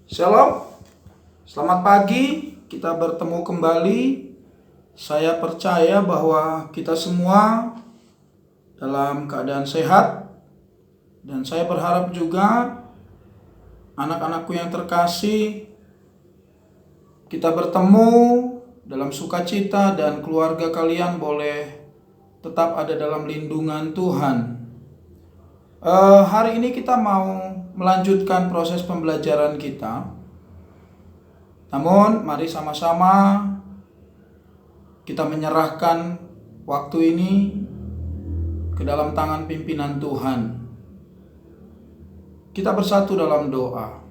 Shalom, selamat pagi. Kita bertemu kembali. Saya percaya bahwa kita semua dalam keadaan sehat, dan saya berharap juga anak-anakku yang terkasih, kita bertemu dalam sukacita dan keluarga kalian boleh tetap ada dalam lindungan Tuhan. Hari ini kita mau melanjutkan proses pembelajaran kita. Namun mari sama-sama kita menyerahkan waktu ini ke dalam tangan pimpinan Tuhan. Kita bersatu dalam doa.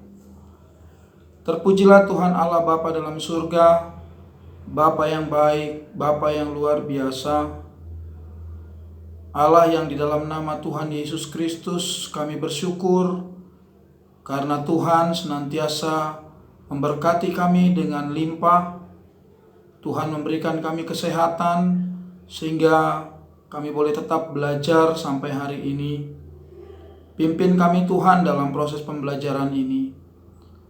Terpujilah Tuhan Allah Bapa dalam surga, Bapa yang baik, Bapa yang luar biasa, Allah yang di dalam nama Tuhan Yesus Kristus kami bersyukur karena Tuhan senantiasa memberkati kami dengan limpah. Tuhan memberikan kami kesehatan sehingga kami boleh tetap belajar sampai hari ini. Pimpin kami Tuhan dalam proses pembelajaran ini.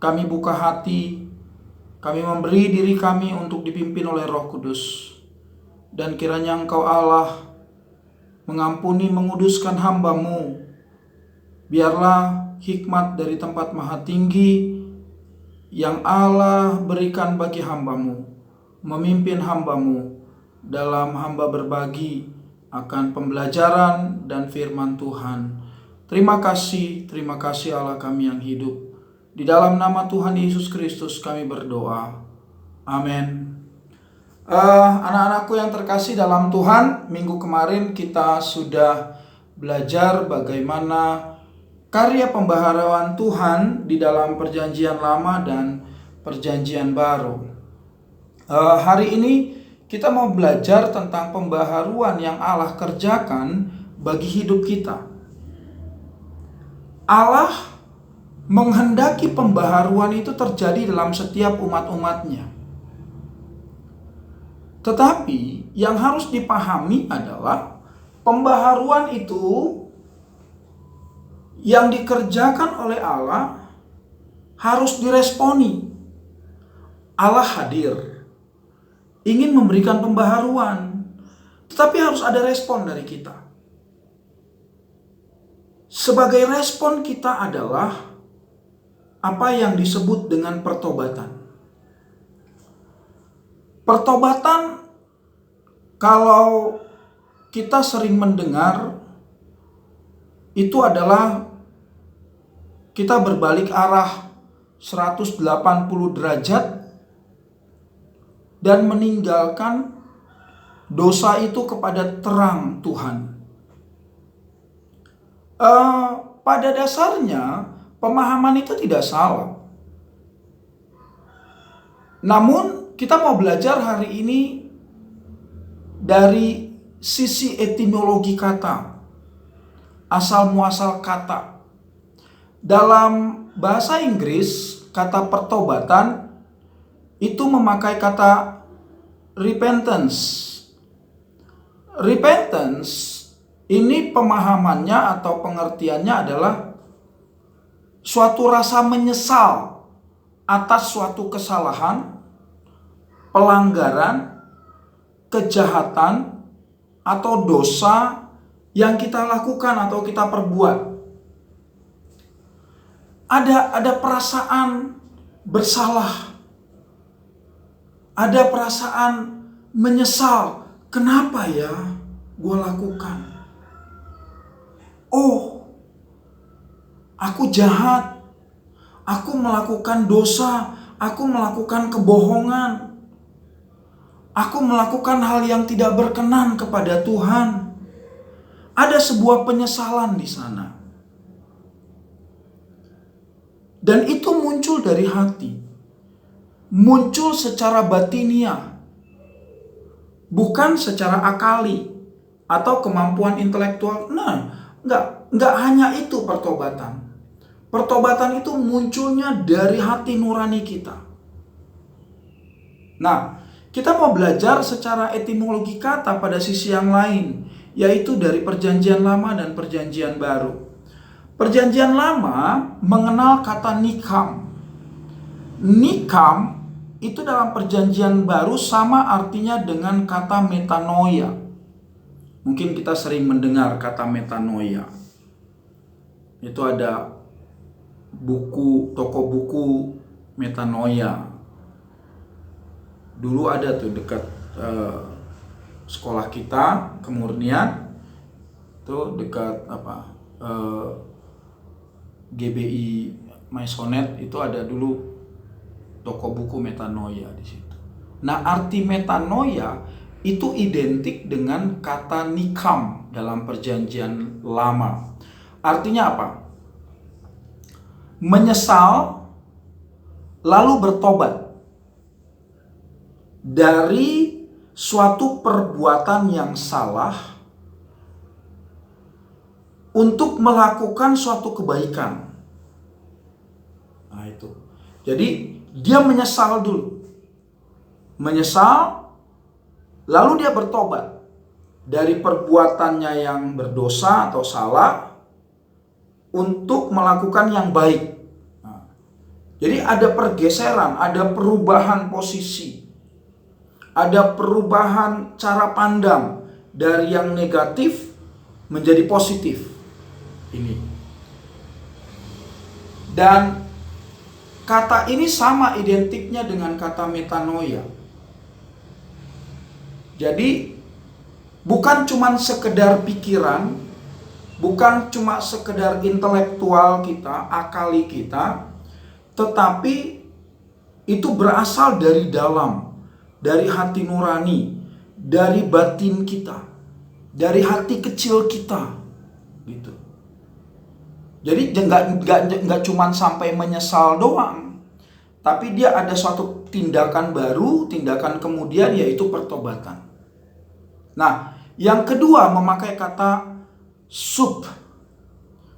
Kami buka hati, kami memberi diri kami untuk dipimpin oleh Roh Kudus. Dan kiranya Engkau Allah mengampuni, menguduskan hamba-Mu. Biarlah hikmat dari tempat maha tinggi yang Allah berikan bagi hamba-Mu, memimpin hamba-Mu dalam hamba berbagi akan pembelajaran dan firman Tuhan. Terima kasih Allah kami yang hidup. Di dalam nama Tuhan Yesus Kristus kami berdoa. Amin. Anak-anakku yang terkasih dalam Tuhan, minggu kemarin kita sudah belajar bagaimana karya pembaharuan Tuhan di dalam perjanjian lama dan perjanjian baru. Hari ini kita mau belajar tentang pembaharuan yang Allah kerjakan bagi hidup kita. Allah menghendaki pembaharuan itu terjadi dalam setiap umat-umatnya. Tetapi yang harus dipahami adalah pembaharuan itu yang dikerjakan oleh Allah harus diresponi. Allah hadir, ingin memberikan pembaharuan, tetapi harus ada respon dari kita. Sebagai respon kita adalah apa yang disebut dengan pertobatan. Pertobatan, kalau kita sering mendengar, itu adalah kita berbalik arah 180 derajat dan meninggalkan dosa itu kepada terang Tuhan. Pada dasarnya pemahaman itu tidak salah. Namun kita mau belajar hari ini dari sisi etimologi kata, asal muasal kata. Dalam bahasa Inggris, kata pertobatan itu memakai kata repentance. Repentance ini pemahamannya atau pengertiannya adalah suatu rasa menyesal atas suatu kesalahan, pelanggaran, kejahatan, atau dosa yang kita lakukan atau kita perbuat. Ada perasaan bersalah. Ada perasaan menyesal. Kenapa ya gue lakukan? Oh, aku jahat. Aku melakukan dosa. Aku melakukan kebohongan. Aku melakukan hal yang tidak berkenan kepada Tuhan. Ada sebuah penyesalan di sana. Dan itu muncul dari hati. Muncul secara batiniah. Bukan secara akali atau kemampuan intelektual. Enggak hanya itu pertobatan. Pertobatan itu munculnya dari hati nurani kita. Nah, kita mau belajar secara etimologi kata pada sisi yang lain, yaitu dari perjanjian lama dan perjanjian baru. Perjanjian lama mengenal kata nikam. Nikam itu dalam perjanjian baru sama artinya dengan kata metanoia. Mungkin kita sering mendengar kata metanoia. Itu ada toko buku metanoia. Dulu ada tuh dekat sekolah kita, Kemurnian, tuh dekat GBI Maisonet itu ada dulu toko buku metanoia di situ. Nah, arti metanoia itu identik dengan kata nikam dalam perjanjian lama. Artinya apa? Menyesal lalu bertobat dari suatu perbuatan yang salah untuk melakukan suatu kebaikan. Nah, itu. Jadi dia menyesal dulu. Menyesal, lalu dia bertobat dari perbuatannya yang berdosa atau salah untuk melakukan yang baik. Nah, jadi ada pergeseran, ada perubahan posisi. Ada perubahan cara pandang dari yang negatif menjadi positif. Ini. Dan kata ini sama identiknya dengan kata metanoia. Jadi bukan cuma sekedar pikiran, bukan cuma sekedar intelektual kita, akali kita, tetapi itu berasal dari dalam, dari hati nurani, dari batin kita, dari hati kecil kita, gitu. Jadi nggak cuma sampai menyesal doang, tapi dia ada suatu tindakan baru, tindakan kemudian yaitu pertobatan. Nah, yang kedua memakai kata sub.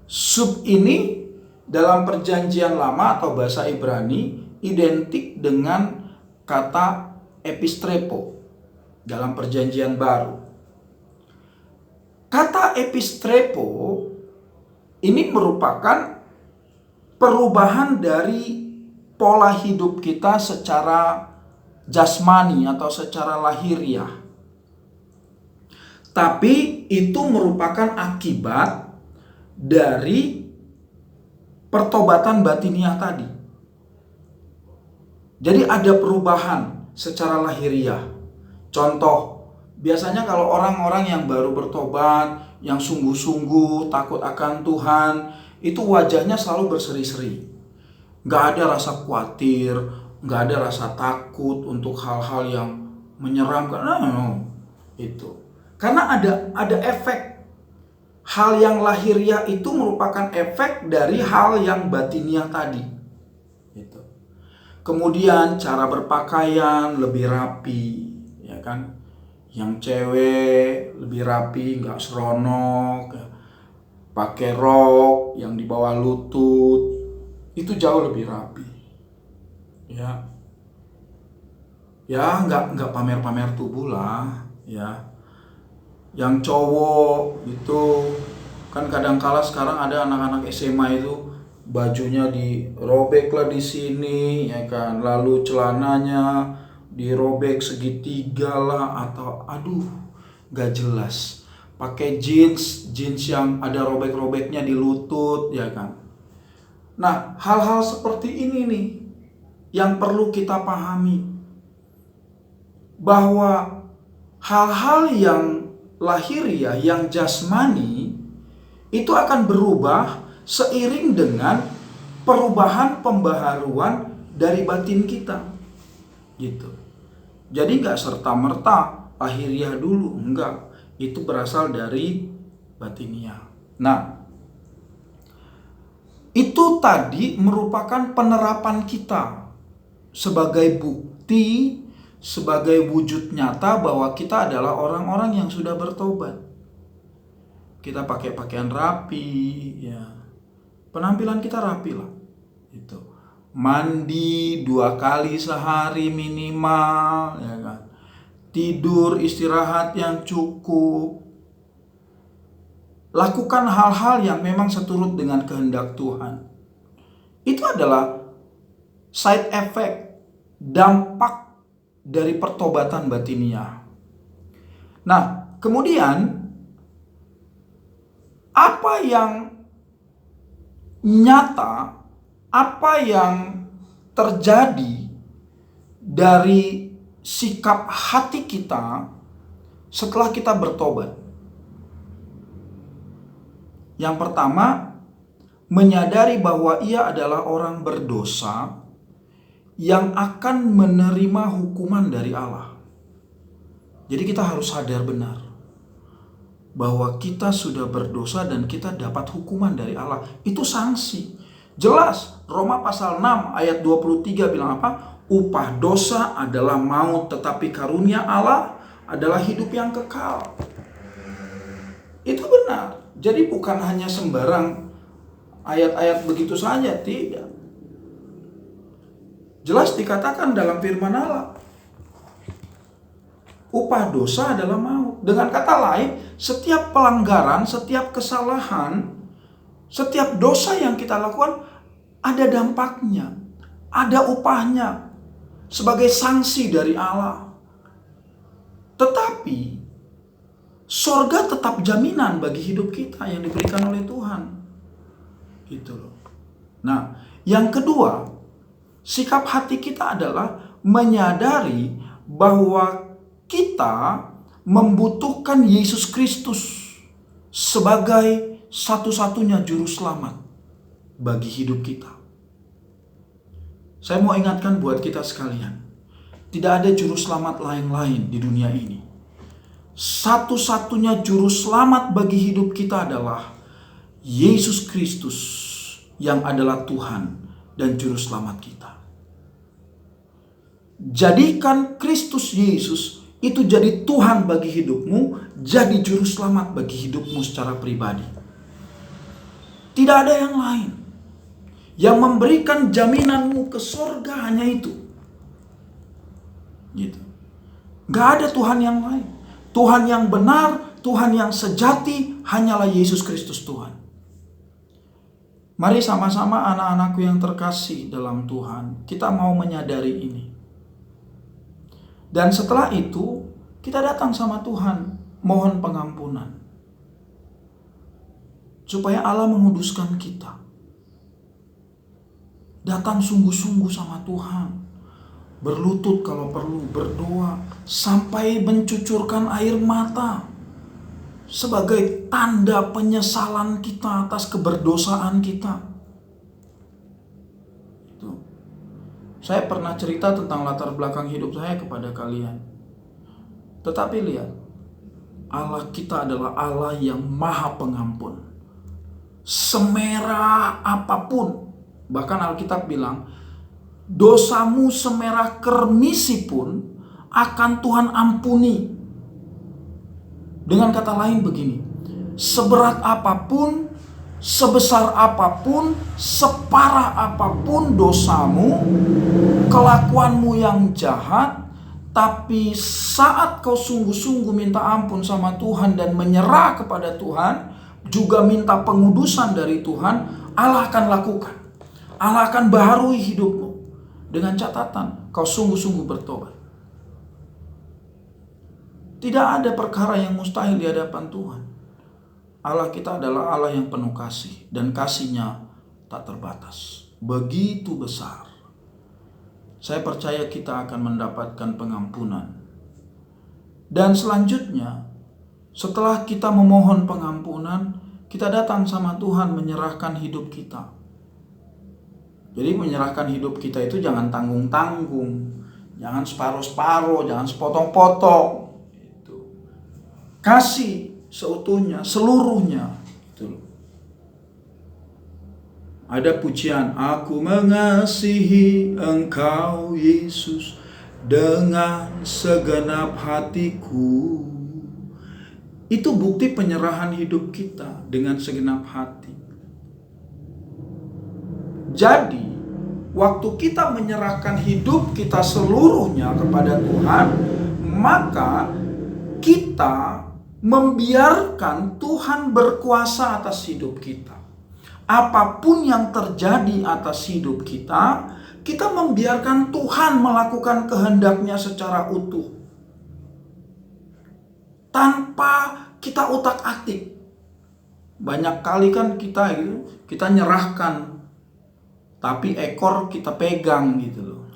Sub ini dalam perjanjian lama atau bahasa Ibrani identik dengan kata epistrepo dalam perjanjian baru. Kata epistrepo ini merupakan perubahan dari pola hidup kita secara jasmani atau secara lahiriah. Tapi itu merupakan akibat dari pertobatan batiniah tadi. Jadi ada perubahan secara lahiriah. Contoh, biasanya kalau orang-orang yang baru bertobat, yang sungguh-sungguh takut akan Tuhan, itu wajahnya selalu berseri-seri. Gak ada rasa khawatir, gak ada rasa takut untuk hal-hal yang menyeramkan. Itu. Karena ada efek. Hal yang lahiriah itu merupakan efek dari hal yang batiniah tadi. Gitu. Kemudian cara berpakaian lebih rapi, ya kan? Yang cewek lebih rapi, nggak seronok, pakai rok yang di bawah lutut, itu jauh lebih rapi. Ya nggak pamer-pamer tubuh lah, ya. Yang cowok itu kan kadang-kala sekarang ada anak-anak SMA itu bajunya dirobek lah di sini, ya kan, lalu celananya dirobek segitiga lah, atau gak jelas, pakai jeans yang ada robek-robeknya di lutut, ya kan. Nah, hal-hal seperti ini nih yang perlu kita pahami, bahwa hal-hal yang lahiriah, yang jasmani itu akan berubah seiring dengan perubahan pembaharuan dari batin kita, gitu. Jadi gak serta-merta lahiriah dulu, enggak. Itu berasal dari batiniah. Nah, itu tadi merupakan penerapan kita sebagai bukti, sebagai wujud nyata bahwa kita adalah orang-orang yang sudah bertobat. Kita pakai pakaian rapi, ya. Penampilan kita rapi lah. Itu. Mandi 2 kali sehari minimal, ya kan. Tidur, istirahat yang cukup. Lakukan hal-hal yang memang seturut dengan kehendak Tuhan. Itu adalah side effect, dampak dari pertobatan batiniah. Nah, kemudian apa yang nyata, apa yang terjadi dari sikap hati kita setelah kita bertobat? Yang pertama, menyadari bahwa ia adalah orang berdosa yang akan menerima hukuman dari Allah. Jadi kita harus sadar benar bahwa kita sudah berdosa dan kita dapat hukuman dari Allah. Itu sanksi. Jelas, Roma pasal 6 ayat 23 bilang apa? Upah dosa adalah maut, tetapi karunia Allah adalah hidup yang kekal. Itu benar. Jadi bukan hanya sembarang ayat-ayat begitu saja, tidak. Jelas dikatakan dalam firman Allah, upah dosa adalah maut. Dengan kata lain, setiap pelanggaran, setiap kesalahan, setiap dosa yang kita lakukan ada dampaknya, ada upahnya sebagai sanksi dari Allah. Tetapi sorga tetap jaminan bagi hidup kita yang diberikan oleh Tuhan. Gitu loh. Nah, yang kedua, sikap hati kita adalah menyadari bahwa kita membutuhkan Yesus Kristus sebagai satu-satunya juru selamat bagi hidup kita. Saya mau ingatkan buat kita sekalian, tidak ada juru selamat lain-lain di dunia ini. Satu-satunya juru selamat bagi hidup kita adalah Yesus Kristus yang adalah Tuhan dan juru selamat kita. Jadikan Kristus Yesus itu jadi Tuhan bagi hidupmu, jadi juru selamat bagi hidupmu secara pribadi. Tidak ada yang lain. Yang memberikan jaminanmu ke surga hanya itu. Gitu. Gak ada Tuhan yang lain. Tuhan yang benar, Tuhan yang sejati, hanyalah Yesus Kristus Tuhan. Mari sama-sama anak-anakku yang terkasih dalam Tuhan, kita mau menyadari ini. Dan setelah itu, kita datang sama Tuhan, mohon pengampunan. Supaya Allah menguduskan kita. Datang sungguh-sungguh sama Tuhan. Berlutut kalau perlu, berdoa. Sampai mencucurkan air mata. Sebagai tanda penyesalan kita atas keberdosaan kita. Saya pernah cerita tentang latar belakang hidup saya kepada kalian. Tetapi lihat, Allah kita adalah Allah yang maha pengampun. Semerah apapun, bahkan Alkitab bilang, dosamu semerah kermisi pun akan Tuhan ampuni. Dengan kata lain begini, seberat apapun, sebesar apapun, separah apapun dosamu, kelakuanmu yang jahat, tapi saat kau sungguh-sungguh minta ampun sama Tuhan dan menyerah kepada Tuhan, juga minta pengudusan dari Tuhan, Allah akan lakukan. Allah akan baharui hidupmu dengan catatan kau sungguh-sungguh bertobat. Tidak ada perkara yang mustahil di hadapan Tuhan. Allah kita adalah Allah yang penuh kasih, dan kasih-Nya tak terbatas. Begitu besar. Saya percaya kita akan mendapatkan pengampunan. Dan selanjutnya, setelah kita memohon pengampunan, kita datang sama Tuhan menyerahkan hidup kita. Jadi menyerahkan hidup kita itu jangan tanggung-tanggung, jangan separuh-separuh, jangan sepotong-potong. Kasih seutuhnya, seluruhnya. Ada pujian, aku mengasihi Engkau Yesus dengan segenap hatiku. Itu bukti penyerahan hidup kita dengan segenap hati. Jadi, waktu kita menyerahkan hidup kita seluruhnya kepada Tuhan, maka kita membiarkan Tuhan berkuasa atas hidup kita. Apapun yang terjadi atas hidup kita, kita membiarkan Tuhan melakukan kehendaknya secara utuh. Tanpa kita utak-atik. Banyak kali kan kita nyerahkan, tapi ekor kita pegang gitu loh.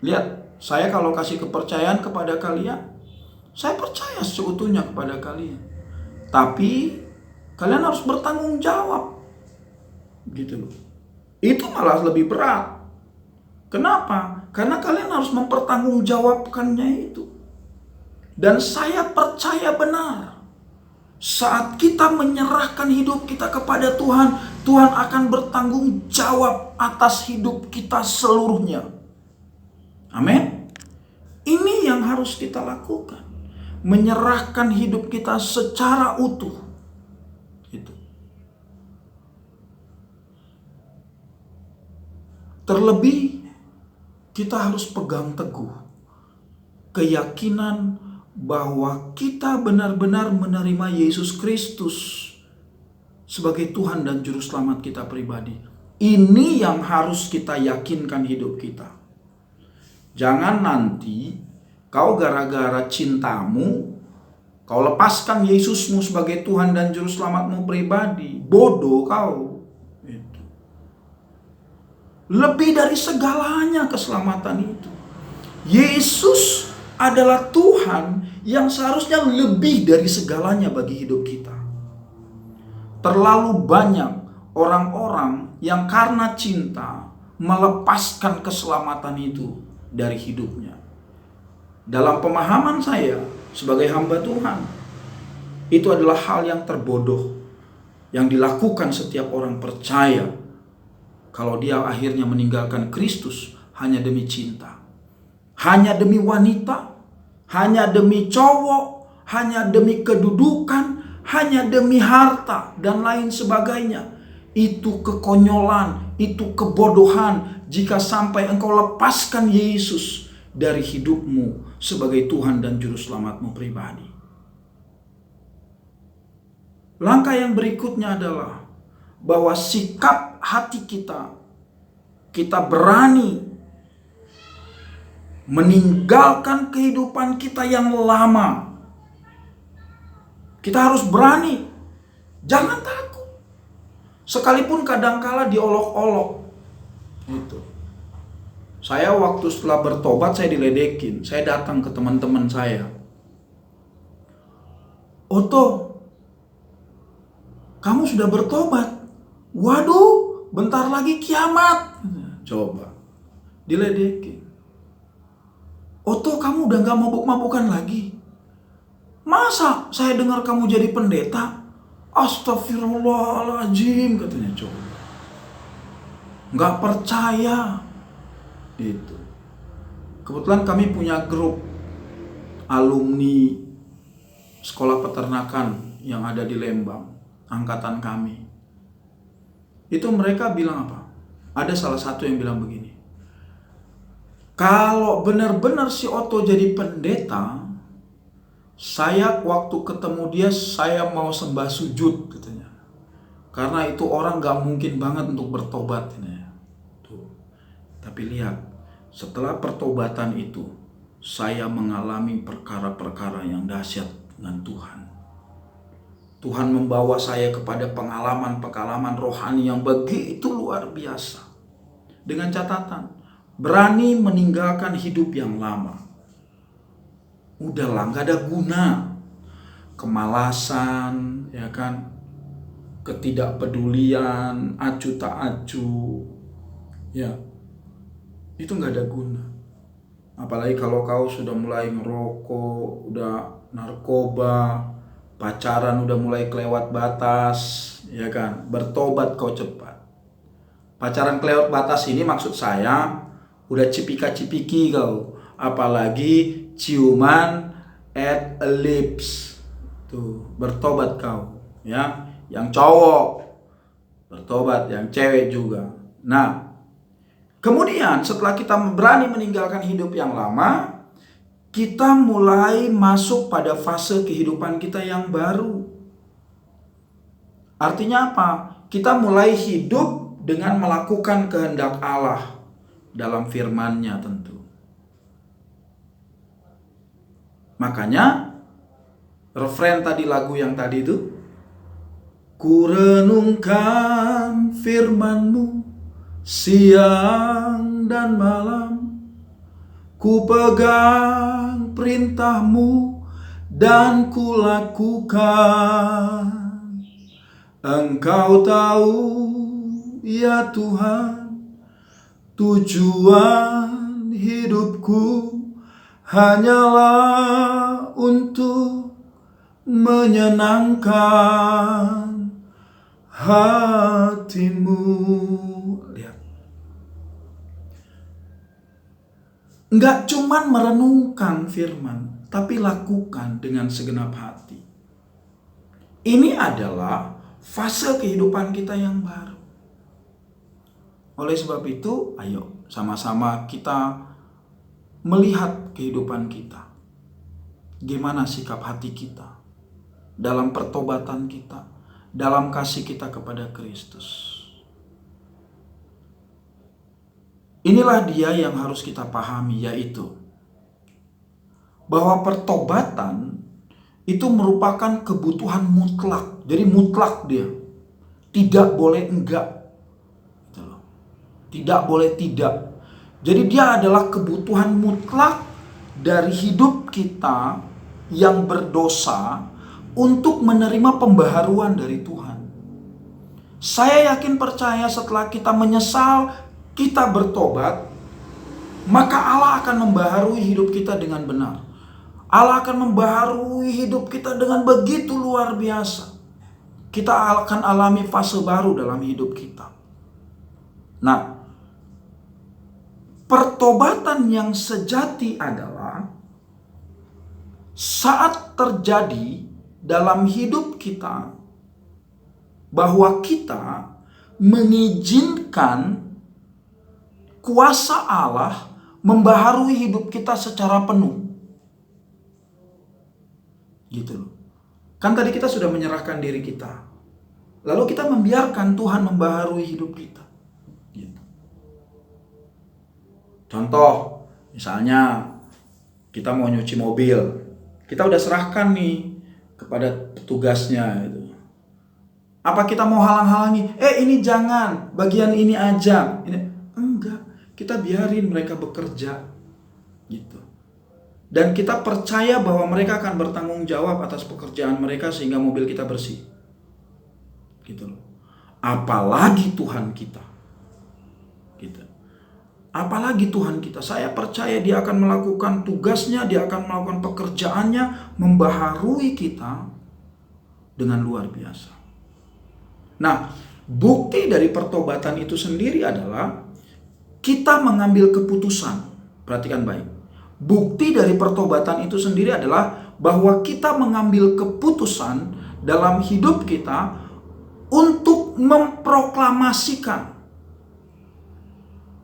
Lihat, saya kalau kasih kepercayaan kepada kalian, saya percaya seutuhnya kepada kalian. Tapi kalian harus bertanggung jawab. Gitu loh. Itu malah lebih berat. Kenapa? Karena kalian harus mempertanggungjawabkannya itu. Dan saya percaya benar, saat kita menyerahkan hidup kita kepada Tuhan, Tuhan akan bertanggung jawab atas hidup kita seluruhnya. Amin. Ini yang harus kita lakukan. Menyerahkan hidup kita secara utuh. Gitu. Terlebih, kita harus pegang teguh keyakinan bahwa kita benar-benar menerima Yesus Kristus sebagai Tuhan dan Juru Selamat kita pribadi. Ini yang harus kita yakinkan hidup kita. Jangan nanti kau gara-gara cintamu, kau lepaskan Yesusmu sebagai Tuhan dan Juru Selamatmu pribadi. Bodoh kau. Itu. Lebih dari segalanya keselamatan itu. Yesus adalah Tuhan yang seharusnya lebih dari segalanya bagi hidup kita. Terlalu banyak orang-orang yang karena cinta melepaskan keselamatan itu dari hidupnya. Dalam pemahaman saya sebagai hamba Tuhan, itu adalah hal yang terbodoh yang dilakukan setiap orang percaya kalau dia akhirnya meninggalkan Kristus hanya demi cinta. Hanya demi wanita, hanya demi cowok, hanya demi kedudukan, hanya demi harta, dan lain sebagainya. Itu kekonyolan, itu kebodohan jika sampai engkau lepaskan Yesus dari hidupmu sebagai Tuhan dan Juru Selamatmu pribadi. Langkah yang berikutnya adalah bahwa sikap hati kita berani meninggalkan kehidupan kita yang lama. Kita harus berani. Jangan takut. Sekalipun kadangkala diolok-olok. Itu. Saya waktu setelah bertobat saya diledekin. Saya datang ke teman-teman saya. Oto, kamu sudah bertobat? Waduh, bentar lagi kiamat. Coba. Diledekin. Oto, kamu udah gak mabuk-mabukan lagi? Masa saya dengar kamu jadi pendeta? Astagfirullahaladzim, katanya coba. Gak percaya. Itu. Kebetulan kami punya grup alumni sekolah peternakan yang ada di Lembang, angkatan kami. Itu mereka bilang apa? Ada salah satu yang bilang begini. Kalau benar-benar si Oto jadi pendeta, saya waktu ketemu dia, saya mau sembah sujud katanya. Karena itu orang gak mungkin banget untuk bertobat. Tuh. Tapi lihat, setelah pertobatan itu, saya mengalami perkara-perkara yang dahsyat dengan Tuhan. Tuhan membawa saya kepada pengalaman-pengalaman rohani yang begitu luar biasa. Dengan catatan, berani meninggalkan hidup yang lama. Udahlah, gak ada guna. Kemalasan, ya kan, ketidakpedulian, acu tak acu, ya, itu gak ada guna. Apalagi kalau kau sudah mulai ngerokok, udah narkoba, pacaran udah mulai kelewat batas, ya kan, bertobat kau cepat. Pacaran kelewat batas ini maksud saya udah cipika-cipiki kau, apalagi ciuman at a lips. Tuh, bertobat kau, ya. Yang cowok bertobat, yang cewek juga. Nah, kemudian setelah kita berani meninggalkan hidup yang lama, kita mulai masuk pada fase kehidupan kita yang baru. Artinya apa? Kita mulai hidup dengan melakukan kehendak Allah dalam firman-Nya tentu. Makanya refren tadi lagu yang tadi itu, ku renungkan firman-Mu siang dan malam, ku pegang perintah-Mu dan ku lakukan. Engkau tahu ya Tuhan, tujuan hidupku hanyalah untuk menyenangkan hati-Mu. Lihat. Enggak cuman merenungkan firman, tapi lakukan dengan segenap hati. Ini adalah fase kehidupan kita yang baru. Oleh sebab itu, ayo sama-sama kita melihat kehidupan kita. Gimana sikap hati kita dalam pertobatan kita, dalam kasih kita kepada Kristus. Inilah dia yang harus kita pahami, yaitu bahwa pertobatan itu merupakan kebutuhan mutlak. Jadi mutlak dia. Tidak boleh enggak. Tidak boleh tidak. Jadi dia adalah kebutuhan mutlak dari hidup kita yang berdosa untuk menerima pembaharuan dari Tuhan. Saya yakin percaya setelah kita menyesal, kita bertobat, maka Allah akan membaharui hidup kita dengan benar. Allah akan membaharui hidup kita dengan begitu luar biasa. Kita akan alami fase baru dalam hidup kita. Nah, pertobatan yang sejati adalah saat terjadi dalam hidup kita bahwa kita mengizinkan kuasa Allah membaharui hidup kita secara penuh. Gitu loh. Kan tadi kita sudah menyerahkan diri kita. Lalu kita membiarkan Tuhan membaharui hidup kita. Gitu. Contoh, misalnya kita mau nyuci mobil. Kita udah serahkan nih kepada petugasnya gitu. Apa kita mau halang-halangi? Ini jangan, bagian ini aja. Enggak, kita biarin mereka bekerja. Gitu. Dan kita percaya bahwa mereka akan bertanggung jawab atas pekerjaan mereka sehingga mobil kita bersih. Gitu loh. Apalagi Tuhan kita. Gitu. Apalagi Tuhan kita. Saya percaya dia akan melakukan tugasnya, dia akan melakukan pekerjaannya, membaharui kita dengan luar biasa. Nah, bukti dari pertobatan itu sendiri adalah kita mengambil keputusan. Perhatikan baik. Bukti dari pertobatan itu sendiri adalah bahwa kita mengambil keputusan dalam hidup kita untuk memproklamasikan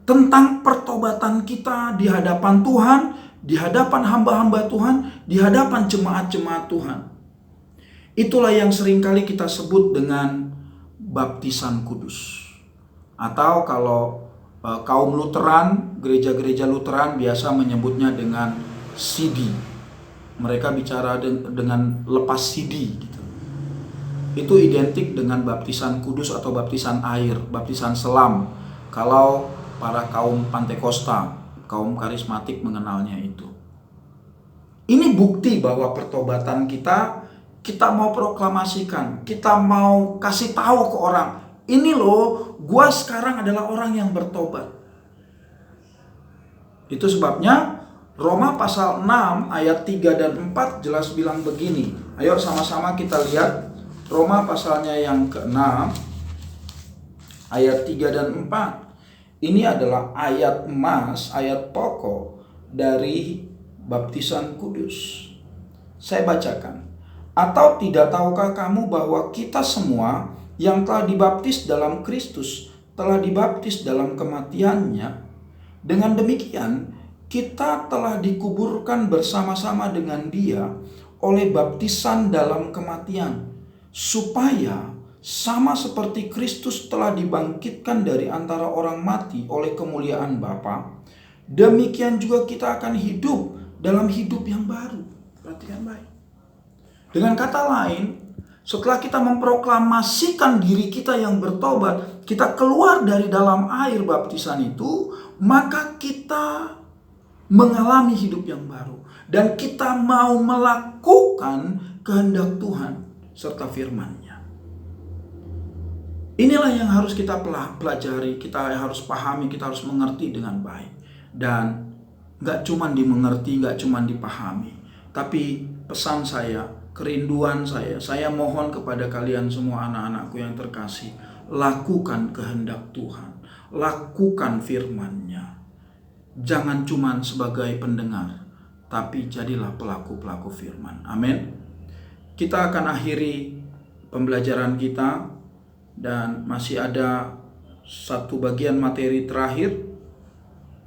tentang pertobatan kita di hadapan Tuhan, di hadapan hamba-hamba Tuhan, di hadapan jemaat-jemaat Tuhan. Itulah yang seringkali kita sebut dengan baptisan kudus. Atau kalau kaum Lutheran, gereja-gereja Lutheran biasa menyebutnya dengan sidi. Mereka bicara dengan lepas sidi gitu. Itu identik dengan baptisan kudus atau baptisan air, baptisan selam. Kalau para kaum Pantekosta, kaum karismatik mengenalnya itu. Ini bukti bahwa pertobatan kita mau proklamasikan, kita mau kasih tahu ke orang. Ini loh, gua sekarang adalah orang yang bertobat. Itu sebabnya Roma pasal 6 ayat 3 dan 4 jelas bilang begini. Ayo sama-sama kita lihat Roma pasalnya yang ke-6 ayat 3 dan 4. Ini adalah ayat emas, ayat pokok dari baptisan kudus. Saya bacakan. Atau tidak tahukah kamu bahwa kita semua yang telah dibaptis dalam Kristus telah dibaptis dalam kematiannya? Dengan demikian, kita telah dikuburkan bersama-sama dengan Dia oleh baptisan dalam kematian, supaya sama seperti Kristus telah dibangkitkan dari antara orang mati oleh kemuliaan Bapa, demikian juga kita akan hidup dalam hidup yang baru. Perhatikan baik. Dengan kata lain, setelah kita memproklamasikan diri kita yang bertobat, kita keluar dari dalam air baptisan itu, maka kita mengalami hidup yang baru. Dan kita mau melakukan kehendak Tuhan serta firman-Nya. Inilah yang harus kita pelajari, kita harus pahami, kita harus mengerti dengan baik. Dan gak cuma dimengerti, gak cuma dipahami. Tapi pesan saya, kerinduan saya mohon kepada kalian semua anak-anakku yang terkasih, lakukan kehendak Tuhan, lakukan firman-Nya. Jangan cuma sebagai pendengar, tapi jadilah pelaku-pelaku firman. Amin. Kita akan akhiri pembelajaran kita dan masih ada satu bagian materi terakhir,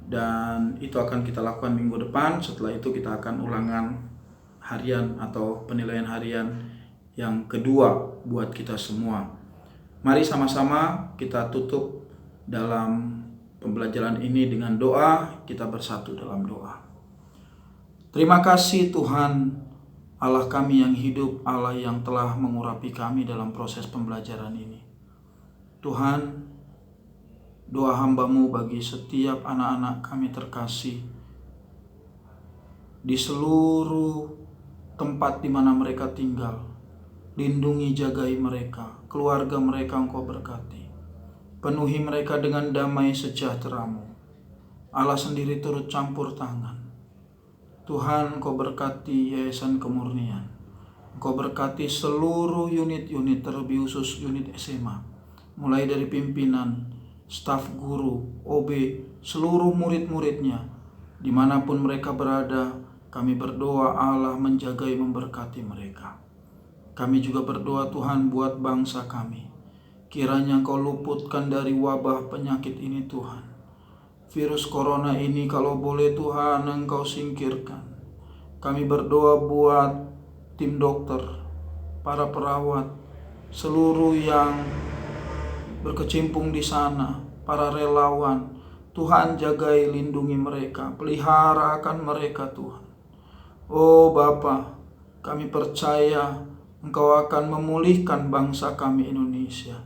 dan itu akan kita lakukan minggu depan. Setelah itu kita akan ulangan harian atau penilaian harian yang kedua buat kita semua. Mari sama-sama kita tutup dalam pembelajaran ini dengan doa. Kita bersatu dalam doa. Terima kasih Tuhan, Allah kami yang hidup, Allah yang telah mengurapi kami dalam proses pembelajaran ini. Tuhan, doa hamba-Mu bagi setiap anak-anak kami terkasih di seluruh tempat di mana mereka tinggal. Lindungi, jagai mereka, keluarga mereka Engkau berkati. Penuhi mereka dengan damai sejahtera-Mu. Allah sendiri turut campur tangan. Tuhan, Engkau berkati Yayasan Kemurnian. Engkau berkati seluruh unit-unit, terlebih khusus unit SMA. Mulai dari pimpinan, staf guru, OB, seluruh murid-muridnya. Dimanapun mereka berada, kami berdoa Allah menjagai memberkati mereka. Kami juga berdoa Tuhan buat bangsa kami. Kiranya Engkau luputkan dari wabah penyakit ini Tuhan. Virus corona ini kalau boleh Tuhan Engkau singkirkan. Kami berdoa buat tim dokter, para perawat, seluruh yang berkecimpung di sana, para relawan. Tuhan jagai, lindungi mereka, pelihara akan mereka Tuhan. Oh Bapa, kami percaya Engkau akan memulihkan bangsa kami Indonesia.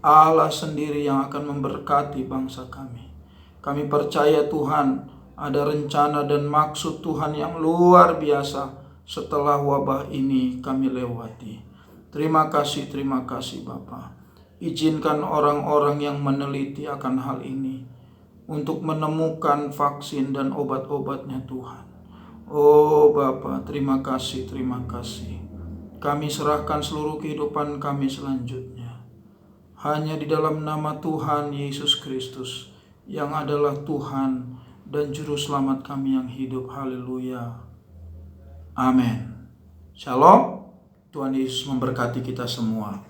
Allah sendiri yang akan memberkati bangsa kami. Kami percaya Tuhan ada rencana dan maksud Tuhan yang luar biasa setelah wabah ini kami lewati. Terima kasih Bapa. Izinkan orang-orang yang meneliti akan hal ini untuk menemukan vaksin dan obat-obatnya Tuhan. Oh Bapa, terima kasih. Kami serahkan seluruh kehidupan kami selanjutnya hanya di dalam nama Tuhan Yesus Kristus, yang adalah Tuhan dan Juru Selamat kami yang hidup. Haleluya. Amin. Shalom. Tuhan Yesus memberkati kita semua.